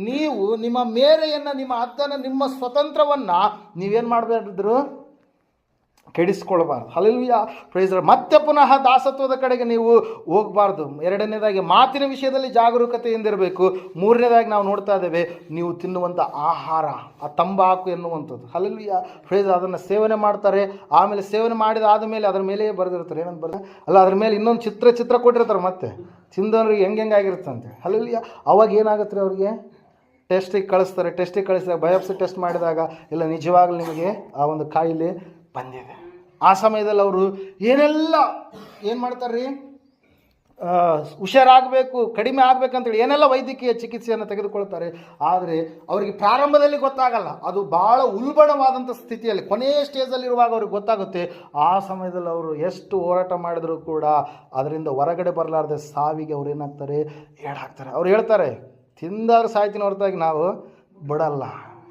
ನೀವು ನಿಮ್ಮ ಮೇರೆಯನ್ನು, ನಿಮ್ಮ ಹದ್ದನ್ನು, ನಿಮ್ಮ ಸ್ವತಂತ್ರವನ್ನು ನೀವೇನು ಮಾಡಬೇಕಿದ್ರು? ಕೆಡಿಸ್ಕೊಳ್ಬಾರ್ದು. Hallelujah, praise Lord. ಮತ್ತೆ ಪುನಃ ದಾಸತ್ವದ ಕಡೆಗೆ ನೀವು ಹೋಗಬಾರ್ದು. ಎರಡನೇದಾಗಿ ಮಾತಿನ ವಿಷಯದಲ್ಲಿ ಜಾಗರೂಕತೆಯಿಂದಿರಬೇಕು. ಮೂರನೇದಾಗಿ ನಾವು ನೋಡ್ತಾ ಇದ್ದೇವೆ, ನೀವು ತಿನ್ನುವಂಥ ಆಹಾರ, ಆ ತಂಬಾಕು ಎನ್ನುವಂಥದ್ದು. Hallelujah, praise. ಅದನ್ನು ಸೇವನೆ ಮಾಡ್ತಾರೆ. ಆಮೇಲೆ ಸೇವನೆ ಮಾಡಿದ ಆದಮೇಲೆ ಅದರ ಮೇಲೆ ಬರೆದಿರ್ತಾರೆ, ಏನಂತ ಬರೆದ ಅಲ್ಲ, ಅದ್ರ ಮೇಲೆ ಇನ್ನೊಂದು ಚಿತ್ರ ಕೊಟ್ಟಿರ್ತಾರೆ. ಮತ್ತೆ ತಿಂದವ್ರಿಗೆ ಹೆಂಗಾಗಿರುತ್ತಂತೆ. ಹಲ್ಲೆಲೂಯಾ. ಅವಾಗ ಏನಾಗುತ್ತೆ ರೀ, ಅವ್ರಿಗೆ ಟೆಸ್ಟಿಗೆ ಕಳಿಸಿದಾಗ ಬಯೋಪ್ಸಿ ಟೆಸ್ಟ್ ಮಾಡಿದಾಗ ಇಲ್ಲ, ನಿಜವಾಗ್ಲೂ ನಿಮಗೆ ಆ ಒಂದು ಕಾಯಿಲೆ ಬಂದಿದೆ. ಆ ಸಮಯದಲ್ಲಿ ಅವರು ಏನು ಮಾಡ್ತಾರೆ ರೀ, ಹುಷಾರಾಗಬೇಕು, ಕಡಿಮೆ ಆಗಬೇಕಂತೇಳಿ ಏನೆಲ್ಲ ವೈದ್ಯಕೀಯ ಚಿಕಿತ್ಸೆಯನ್ನು ತೆಗೆದುಕೊಳ್ತಾರೆ. ಆದರೆ ಅವರಿಗೆ ಪ್ರಾರಂಭದಲ್ಲಿ ಗೊತ್ತಾಗಲ್ಲ. ಅದು ಭಾಳ ಉಲ್ಬಣವಾದಂಥ ಸ್ಥಿತಿಯಲ್ಲಿ ಕೊನೆಯ ಸ್ಟೇಜಲ್ಲಿರುವಾಗ ಅವ್ರಿಗೆ ಗೊತ್ತಾಗುತ್ತೆ. ಆ ಸಮಯದಲ್ಲಿ ಅವರು ಎಷ್ಟು ಹೋರಾಟ ಮಾಡಿದರೂ ಕೂಡ ಅದರಿಂದ ಹೊರಗಡೆ ಬರಲಾರ್ದೆ ಸಾವಿಗೆ ಅವ್ರು ಏನಾಗ್ತಾರೆ, ಏಡಾಗ್ತಾರೆ. ಅವ್ರು ಹೇಳ್ತಾರೆ, ತಿಂದಾರು ಸಾಯ್ತಿನ ಹೊರತಾಗಿ ನಾವು ಬಿಡಲ್ಲ.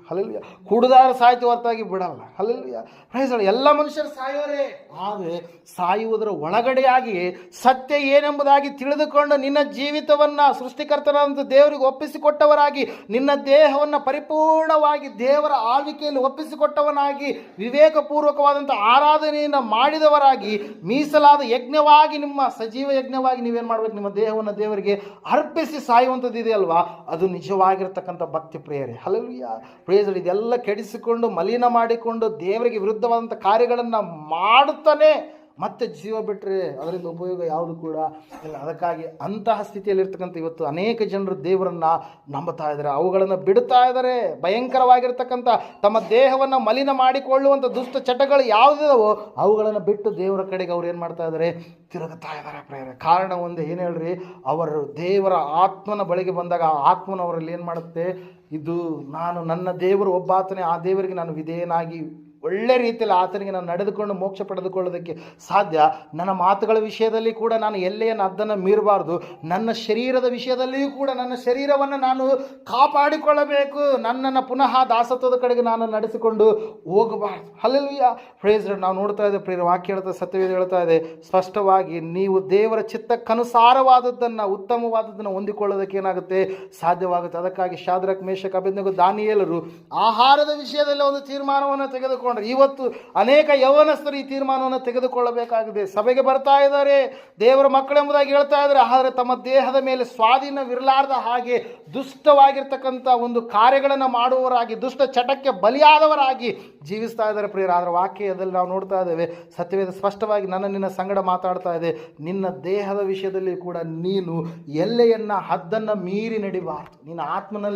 ಹಲ್ಲೆಲೂಯಾ. ಕುಡಿದಾರ ಸಾಯ್ತಿ ಹೊರತಾಗಿ ಬಿಡಲ್ಲ. Hallelujah, praise Lord. ಎಲ್ಲ ಮನುಷ್ಯರು ಸಾಯೋರೇ, ಆದರೆ ಸಾಯುವುದರ ಒಳಗಡೆಯಾಗಿ ಸತ್ಯ ಏನೆಂಬುದಾಗಿ ತಿಳಿದುಕೊಂಡು ನಿನ್ನ ಜೀವಿತವನ್ನು ಸೃಷ್ಟಿಕರ್ತನಾದಂಥ ದೇವರಿಗೆ ಒಪ್ಪಿಸಿಕೊಟ್ಟವರಾಗಿ, ನಿನ್ನ ದೇಹವನ್ನು ಪರಿಪೂರ್ಣವಾಗಿ ದೇವರ ಆಳ್ವಿಕೆಯಲ್ಲಿ ಒಪ್ಪಿಸಿಕೊಟ್ಟವನಾಗಿ, ವಿವೇಕಪೂರ್ವಕವಾದಂಥ ಆರಾಧನೆಯನ್ನು ಮಾಡಿದವರಾಗಿ, ಮೀಸಲಾದ ಯಜ್ಞವಾಗಿ, ನಿಮ್ಮ ಸಜೀವ ಯಜ್ಞವಾಗಿ ನೀವೇನು ಮಾಡಬೇಕು? ನಿಮ್ಮ ದೇಹವನ್ನು ದೇವರಿಗೆ ಅರ್ಪಿಸಿ ಸಾಯುವಂಥದ್ದು ಇದೆಯಲ್ವಾ, ಅದು ನಿಜವಾಗಿರ್ತಕ್ಕಂಥ ಭಕ್ತಿ ಪ್ರಿಯರೇ. Hallelujah, praise Lord. ಇದೆಲ್ಲ ಕೆಡಿಸಿಕೊಂಡು ಮಲಿನ ಮಾಡಿಕೊಂಡು ದೇವರಿಗೆ ವಿರುದ್ಧವಾದಂಥ ಕಾರ್ಯಗಳನ್ನು ಮಾಡುತ್ತಾನೆ ಮತ್ತೆ ಜೀವ ಬಿಟ್ಟರೆ ಅದರಿಂದ ಉಪಯೋಗ ಯಾವುದು ಕೂಡ ಇಲ್ಲ. ಅದಕ್ಕಾಗಿ ಅಂತಹ ಸ್ಥಿತಿಯಲ್ಲಿರ್ತಕ್ಕಂಥ ಇವತ್ತು ಅನೇಕ ಜನರು ದೇವರನ್ನು ನಂಬುತ್ತಾ ಇದ್ದಾರೆ, ಅವುಗಳನ್ನು ಬಿಡ್ತಾ ಇದ್ದಾರೆ. ಭಯಂಕರವಾಗಿರ್ತಕ್ಕಂಥ ತಮ್ಮ ದೇಹವನ್ನು ಮಲಿನ ಮಾಡಿಕೊಳ್ಳುವಂಥ ದುಷ್ಟ ಚಟಗಳು ಯಾವುದಿದಾವೋ ಅವುಗಳನ್ನು ಬಿಟ್ಟು ದೇವರ ಕಡೆಗೆ ಅವ್ರು ಏನು ಮಾಡ್ತಾ ಇದ್ದಾರೆ? ತಿರುಗುತ್ತಾ ಇದ್ದಾರೆ ಪ್ರೇರೆ. ಕಾರಣ ಒಂದೇ, ಏನು ಹೇಳ್ರಿ, ಅವರು ದೇವರ ಆತ್ಮನ ಬಳಿಗೆ ಬಂದಾಗ ಆ ಆತ್ಮನ ಅವರಲ್ಲಿ ಏನು ಮಾಡುತ್ತೆ? ಇದು ನಾನು ನನ್ನ ದೇವರು ಒಬ್ಬಾತನೇ, ಆ ದೇವರಿಗೆ ನಾನು ವಿಧೇಯನಾಗಿ ಒಳ್ಳೆ ರೀತಿಯಲ್ಲಿ ಆತನಿಗೆ ನಾನು ನಡೆದುಕೊಂಡು ಮೋಕ್ಷ ಪಡೆದುಕೊಳ್ಳೋದಕ್ಕೆ ಸಾಧ್ಯ. ನನ್ನ ಮಾತುಗಳ ವಿಷಯದಲ್ಲಿ ಕೂಡ ನಾನು ಎಲ್ಲೆಯನ್ನು ಅದನ್ನು ಮೀರಬಾರ್ದು. ನನ್ನ ಶರೀರದ ವಿಷಯದಲ್ಲಿಯೂ ಕೂಡ ನನ್ನ ಶರೀರವನ್ನು ನಾನು ಕಾಪಾಡಿಕೊಳ್ಳಬೇಕು. ನನ್ನನ್ನು ಪುನಃ ದಾಸತ್ವದ ಕಡೆಗೆ ನಾನು ನಡೆಸಿಕೊಂಡು ಹೋಗಬಾರ್ದು. Hallelujah, praise Lord. ನಾವು ನೋಡ್ತಾ ಇದ್ದೇವೆ ಪ್ರಿಯರೇ, ವಾಕ್ಯ ಹೇಳ್ತಾ, ಸತ್ಯವೇದ ಹೇಳ್ತಾ ಇದೆ ಸ್ಪಷ್ಟವಾಗಿ, ನೀವು ದೇವರ ಚಿತ್ತಕ್ಕನುಸಾರವಾದದ್ದನ್ನು, ಉತ್ತಮವಾದದ್ದನ್ನು ಹೊಂದಿಕೊಳ್ಳೋದಕ್ಕೆ ಏನಾಗುತ್ತೆ? ಸಾಧ್ಯವಾಗುತ್ತೆ. ಅದಕ್ಕಾಗಿ ಶಾದ್ರಕ್, ಮೇಷಕ್, ಅಬೇದ್ನೆಗೋ, ದಾನಿಯೇಲರು ಆಹಾರದ ವಿಷಯದಲ್ಲಿ ಒಂದು ತೀರ್ಮಾನವನ್ನು ತೆಗೆದುಕೊಂಡು, ಇವತ್ತು ಅನೇಕ ಯೌವನಸ್ಥರು ಈ ತೀರ್ಮಾನವನ್ನು ತೆಗೆದುಕೊಳ್ಳಬೇಕಾಗಿದೆ. ಸಭೆಗೆ ಬರ್ತಾ ಇದ್ದಾರೆ, ದೇವರ ಮಕ್ಕಳೆಂಬುದಾಗಿ ಹೇಳ್ತಾ ಇದ್ದಾರೆ, ಆದರೆ ತಮ್ಮ ದೇಹದ ಮೇಲೆ ಸ್ವಾಧೀನವಿರಲಾರ್ದ ಹಾಗೆ ದುಷ್ಟವಾಗಿರ್ತಕ್ಕಂಥ ಒಂದು ಕಾರ್ಯಗಳನ್ನು ಮಾಡುವವರಾಗಿ, ದುಷ್ಟ ಚಟಕ್ಕೆ ಬಲಿಯಾದವರಾಗಿ ಜೀವಿಸ್ತಾ ಇದ್ದಾರೆ ಪ್ರಿಯರ. ಅದರ ವಾಕ್ಯದಲ್ಲಿ ನಾವು ನೋಡ್ತಾ ಇದ್ದೇವೆ, ಸತ್ಯವೇದ ಸ್ಪಷ್ಟವಾಗಿ ನಿನ್ನ ಸಂಗಡ ಮಾತಾಡ್ತಾ ಇದೆ. ನಿನ್ನ ದೇಹದ ವಿಷಯದಲ್ಲಿ ಕೂಡ ನೀನು ಎಲ್ಲೆಯನ್ನು, ಹದ್ದನ್ನು ಮೀರಿ ನಡಿಬಾರ್ದು. ನಿನ್ನ ಆತ್ಮನಲ್ಲಿ